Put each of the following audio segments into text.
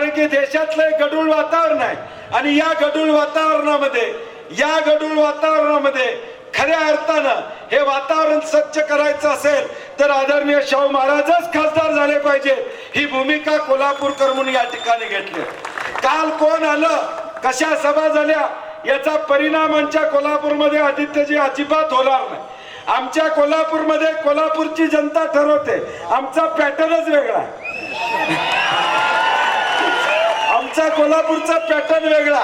कारण की देशातलं एक गढूळ वातावरण आहे आणि या गढूळ वातावरणामध्ये खऱ्या अर्थानं हे वातावरण स्वच्छ करायचं असेल तर आदरणीय शाहू महाराजच खासदार झाले पाहिजे, ही भूमिका कोल्हापूरकर म्हणून या ठिकाणी घेतली। काल कोण आलं, कशा सभा झाल्या याचा परिणाम आमच्या कोल्हापूरमध्ये आदित्यजी अजिबात होणार नाही। आमच्या कोल्हापूरमध्ये कोल्हापूरची जनता ठरवते, आमचा पॅटर्नच वेगळा आहे। आमचा कोल्हापूरचा पॅटर्न वेगळा,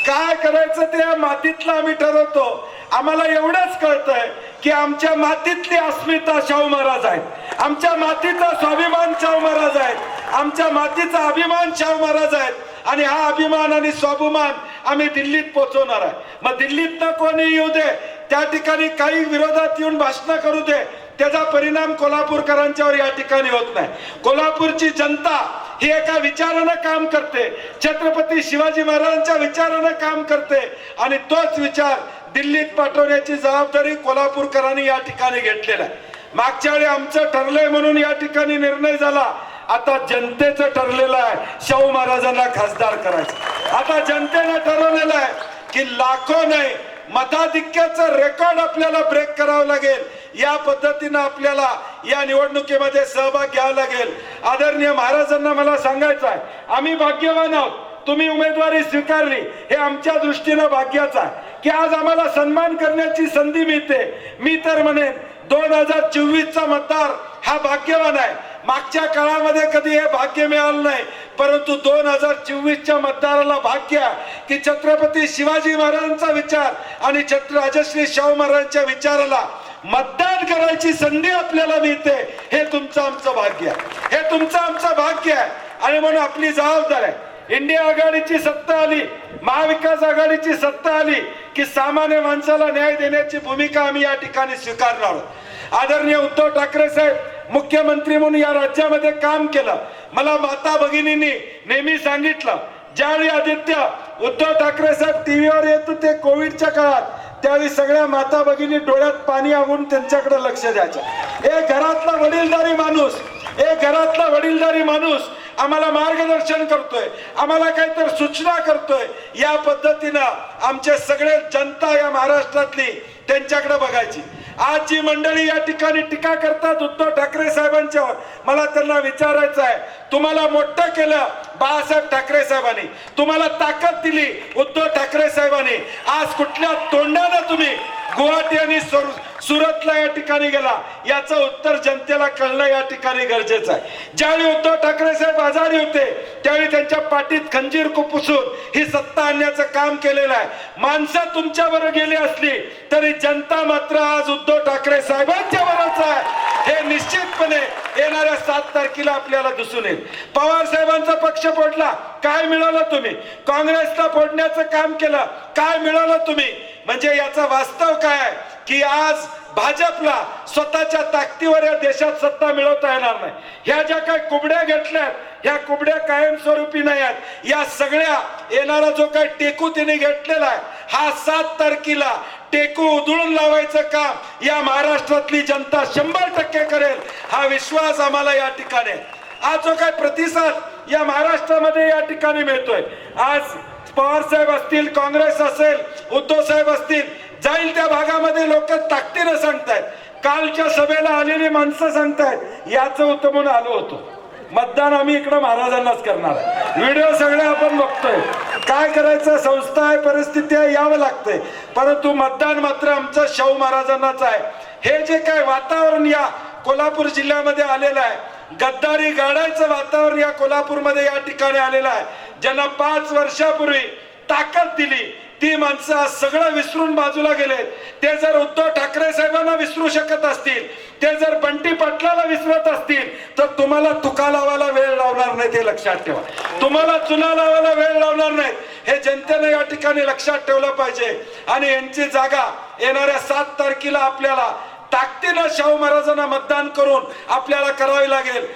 काय करायचं ते या मातीतलं आम्ही ठरवतो। आम्हाला एवढंच कळतंय की आमच्या मातीतली अस्मिता शाहू महाराज आहेत, आमच्या मातीचा स्वाभिमान शाहू महाराज आहेत, आमच्या मातीचा अभिमान शाहू महाराज आहेत आणि हा अभिमान आणि स्वाभिमान आम्ही दिल्लीत पोहोचवणार आहे। मग दिल्लीत कोणी येऊ दे, त्या ठिकाणी काही विरोधात येऊन भाषण करू दे, त्याचा परिणाम कोल्हापूरकरांच्यावर या ठिकाणी होत नाही। कोल्हापूरची जनता ही एका विचारानं काम करते, छत्रपती शिवाजी महाराजांच्या विचारानं काम करते आणि तोच विचार दिल्लीत पाठवण्याची जबाबदारी कोल्हापूरकरांनी या ठिकाणी घेतलेला आहे। मागच्या वेळी आमचं ठरलंय म्हणून या ठिकाणी निर्णय झाला, आता जनतेचं ठरलेलं आहे शाहू महाराजांना खासदार करायचं। आता जनतेनं ठरवलेलं आहे की लाखो नाही मताधिक्याचं रेकॉर्ड आपल्याला ब्रेक करावं लागेल, या पद्धतीनं आपल्याला या निवडणुकीमध्ये सहभाग घ्यावा लागेल। आदरणीय महाराजांना मला सांगायचं आहे, आम्ही भाग्यवान आहोत, तुम्ही उमेदवारी स्वीकारली हे आमच्या दृष्टीनं भाग्याचं आहे की आज आम्हाला सन्मान करण्याची संधी मिळते। मी तर म्हणेन 2024चा मतदार हा भाग्यवान आहे। मागच्या काळामध्ये कधी हे भाग्य मिळालं नाही, परंतु 2024च्या मतदाराला भाग्य आहे की छत्रपती शिवाजी महाराजांचा विचार आणि राजश्री शाहू महाराजांच्या विचाराला मतदान करायची संधी आपल्याला मिळते। हे तुमचं आमचं भाग्य आहे, हे तुमचं आमचं भाग्य आहे आणि म्हणून आपली जबाबदारी आहे। इंडिया आघाडीची सत्ता आली, महाविकास आघाडीची सत्ता आली की सामान्य माणसाला न्याय देण्याची भूमिका आम्ही या ठिकाणी स्वीकारणार आहोत। आदरणीय उद्धव ठाकरे साहेब मुख्यमंत्री म्हणून या राज्यामध्ये काम केलं। मला माता भगिनींनी नेहमी सांगितलं, ज्यावेळी उद्धव ठाकरे साहेब टीव्हीवर येत होते कोविडच्या काळात, त्यावेळी सगळ्या माता भगिनी डोळ्यात पाणी आणून त्यांच्याकडे लक्ष द्यायचं। एक घरातला वडीलधारी माणूस आम्हाला मार्गदर्शन करतोय, आम्हाला काहीतरी सूचना करतोय, या पद्धतीनं आमचे सगळे जनता या महाराष्ट्रातली त्यांच्याकडे बघायची। आज जी मंडळी या ठिकाणी टीका करतात उद्धव ठाकरे साहेबांच्यावर, मला त्यांना विचारायचं आहे, तुम्हाला मोठं केलं बाळासाहेब ठाकरे साहेबांनी, तुम्हाला ताकद दिली उद्धव ठाकरे साहेबांनी, आज कुठल्या तोंडानं तुम्ही गुवाहाटी आणि सुरतला या ठिकाणी गेला, याचं उत्तर जनतेला कळणं या ठिकाणी गरजेचं आहे। ज्यावेळी उद्धव ठाकरे साहेब आजारी होते त्यावेळी त्यांच्या पाठीत खंजीर खुपसून ही सत्ता आणण्याचं काम केलेलं आहे। माणसं तुमच्यावर गेली असली तरी जनता मात्र आज उद्धव ठाकरे साहेबांच्या बरोबर आहे, हे निश्चितपणे येणाऱ्या 7 तारखेला आपल्याला दिसून येईल। पवार साहेबांचा पक्ष फोडला, काय मिळवलं तुम्ही? काँग्रेसला फोडण्याचं काम केलं, काय मिळवलं तुम्ही? म्हणजे याचा वास्तव काय आहे की आज भाजपला स्वतःच्या ताकदीवर या देशात सत्ता मिळवता येणार नाही। ह्या ज्या काही कुबड्या घेतल्यात, ह्या कुबड्या कायमस्वरूपी नाही आहेत। या सगळ्या येणारा जो काही टेकू त्यांनी घेतलेला आहे, हा 7 तारखेला टेकू उधळून लावायचं काम या महाराष्ट्रातली जनता 100% करेल, हा विश्वास आम्हाला या ठिकाणी। आज जो काही प्रतिसाद या महाराष्ट्रामध्ये या ठिकाणी मिळतोय, आज पवार साहेब असतील, काँग्रेस असेल, उद्धव साहेब असतील, जाईल त्या भागामध्ये लोक ताकदीनं सांगतायत, कालच्या सभेला आलेली माणसं सांगतायत याचं उत्तर म्हणून आलो होतो, मतदान आम्ही इकडं महाराजांनाच करणार आहे। व्हिडिओ सगळे आपण बघतोय, काय करायचं, संस्था आहे, परिस्थिती आहे, यावं लागतंय, परंतु मतदान मात्र आमचं शाहू महाराजांनाच आहे। हे जे काय वातावरण या कोल्हापूर जिल्ह्यामध्ये आलेलं आहे, गद्दारी गाडायचं वातावरण या कोल्हापूरमध्ये या ठिकाणी आलेलं आहे, ज्यांना 5 वर्षापूर्वी ताकद दिली ती माणसं आज सगळं विसरून बाजूला गेले। ते जर उद्धव ठाकरे साहेबांना विसरू शकत असतील, ते जर बंटी पाटलाला विसरत असतील, तर तुम्हाला तुका लावायला वेळ लावणार नाही, ते लक्षात ठेवा। तुम्हाला चुना लावायला वेळ लावणार नाही, हे जनतेने या ठिकाणी लक्षात ठेवलं पाहिजे। आणि यांची जागा येणाऱ्या 7 तारखेला आपल्याला ताकदीनं शाहू महाराजांना मतदान करून आपल्याला करावी लागेल।